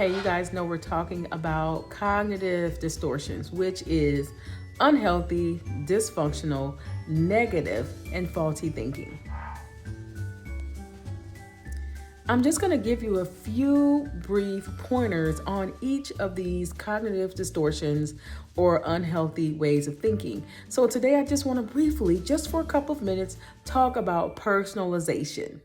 Hey, you guys know we're talking about cognitive distortions, which is unhealthy, dysfunctional, negative, and faulty thinking. I'm just going to give you a few brief pointers on each of these cognitive distortions or unhealthy ways of thinking. So today I just want to briefly, just for a couple of minutes, talk about personalization.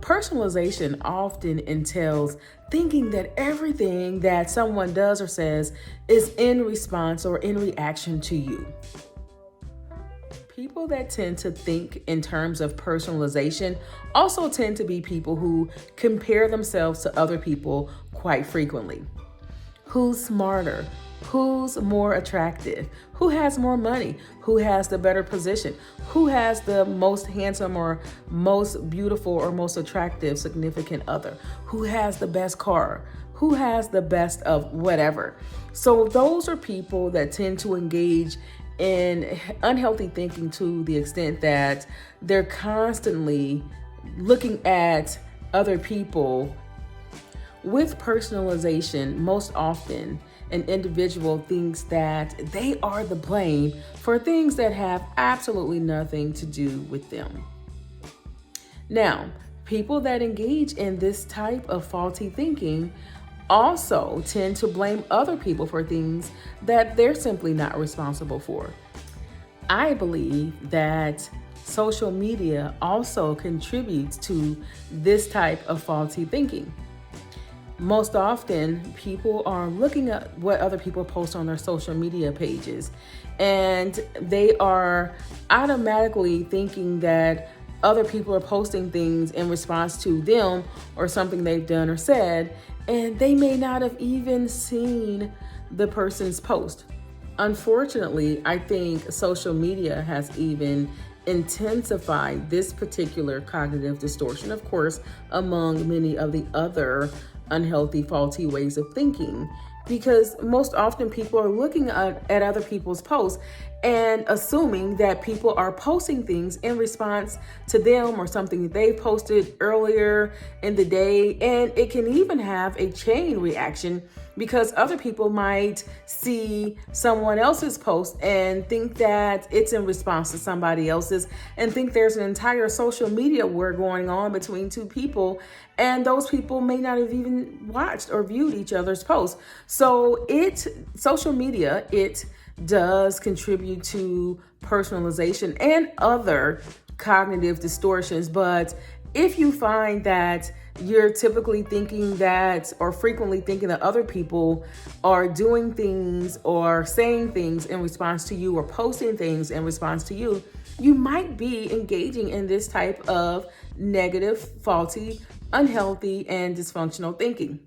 Personalization often entails thinking that everything that someone does or says is in response or in reaction to you. People that tend to think in terms of personalization also tend to be people who compare themselves to other people quite frequently. Who's smarter? Who's more attractive? Who has more money? Who has the better position? Who has the most handsome or most beautiful or most attractive significant other? Who has the best car? Who has the best of whatever? So those are people that tend to engage in unhealthy thinking to the extent that they're constantly looking at other people. With personalization, most often an individual thinks that they are the blame for things that have absolutely nothing to do with them. Now, people that engage in this type of faulty thinking also tend to blame other people for things that they're simply not responsible for. I believe that social media also contributes to this type of faulty thinking. Most often, people are looking at what other people post on their social media pages, and they are automatically thinking that other people are posting things in response to them or something they've done or said, and they may not have even seen the person's post. Unfortunately, I think social media has even intensified this particular cognitive distortion, of course, among many of the other unhealthy, faulty ways of thinking, because most often people are looking at other people's posts and assuming that people are posting things in response to them or something that they posted earlier in the day. And it can even have a chain reaction because other people might see someone else's post and think that it's in response to somebody else's and think there's an entire social media war going on between two people. And those people may not have even watched or viewed each other's posts. So social media, it does contribute to personalization and other cognitive distortions. But if you find that you're typically thinking that or frequently thinking that other people are doing things or saying things in response to you or posting things in response to you, you might be engaging in this type of negative, faulty, unhealthy, and dysfunctional thinking.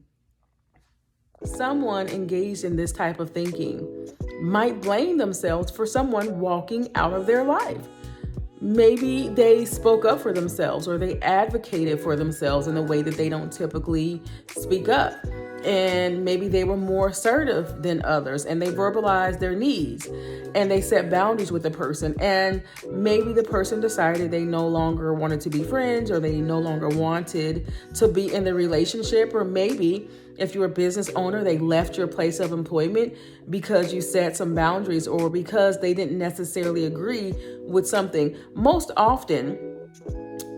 Someone engaged in this type of thinking might blame themselves for someone walking out of their life. Maybe they spoke up for themselves or they advocated for themselves in a way that they don't typically speak up. And maybe they were more assertive than others and they verbalized their needs and they set boundaries with the person. And maybe the person decided they no longer wanted to be friends or they no longer wanted to be in the relationship. Or maybe if you're a business owner, they left your place of employment because you set some boundaries or because they didn't necessarily agree with something. Most often,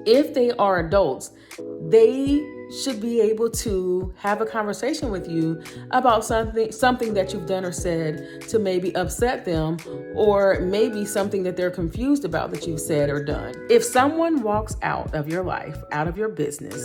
if they are adults, they should be able to have a conversation with you about something that you've done or said to maybe upset them, or maybe something that they're confused about that you've said or done. If someone walks out of your life, out of your business,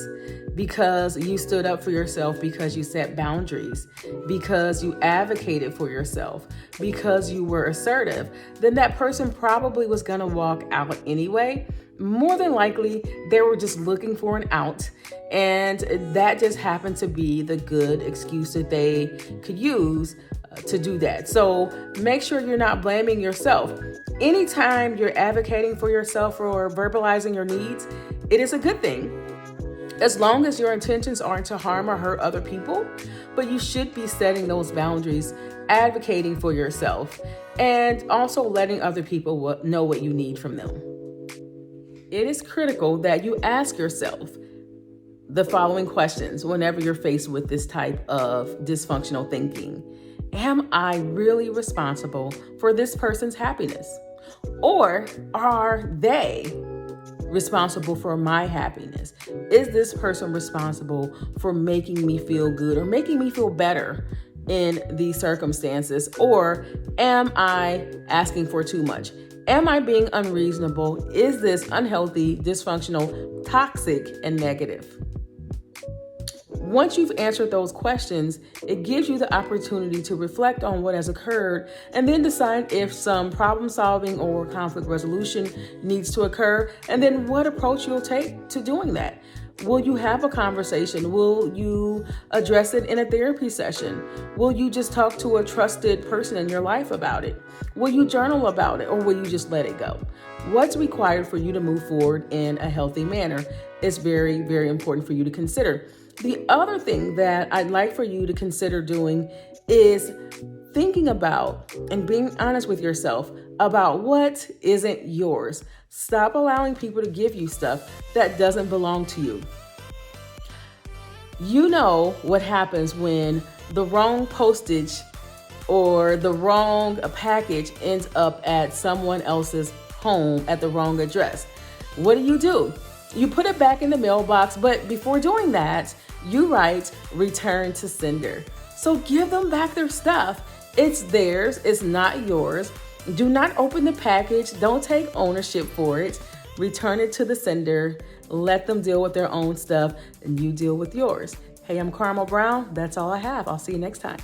because you stood up for yourself, because you set boundaries, because you advocated for yourself, because you were assertive, then that person probably was going to walk out anyway. More than likely, they were just looking for an out, and that just happened to be the good excuse that they could use to do that. So make sure you're not blaming yourself. Anytime you're advocating for yourself or verbalizing your needs, it is a good thing, as long as your intentions aren't to harm or hurt other people. But you should be setting those boundaries, advocating for yourself, and also letting other people know what you need from them. It is critical that you ask yourself, the following questions whenever you're faced with this type of dysfunctional thinking. Am I really responsible for this person's happiness? Or are they responsible for my happiness? Is this person responsible for making me feel good or making me feel better in these circumstances? Or am I asking for too much? Am I being unreasonable? Is this unhealthy, dysfunctional, toxic, and negative? Once you've answered those questions, it gives you the opportunity to reflect on what has occurred and then decide if some problem solving or conflict resolution needs to occur, and then what approach you'll take to doing that. Will you have a conversation? Will you address it in a therapy session? Will you just talk to a trusted person in your life about it? Will you journal about it, or will you just let it go? What's required for you to move forward in a healthy manner is very, very important for you to consider. The other thing that I'd like for you to consider doing is thinking about and being honest with yourself about what isn't yours. Stop allowing people to give you stuff that doesn't belong to you. You know what happens when the wrong postage or the wrong package ends up at someone else's home at the wrong address. What do? You put it back in the mailbox, but before doing that, you write return to sender. So give them back their stuff. It's theirs, it's not yours. Do not open the package. Don't take ownership for it. Return it to the sender. Let them deal with their own stuff and you deal with yours. Hey, I'm Carmel Brown. That's all I have. I'll see you next time.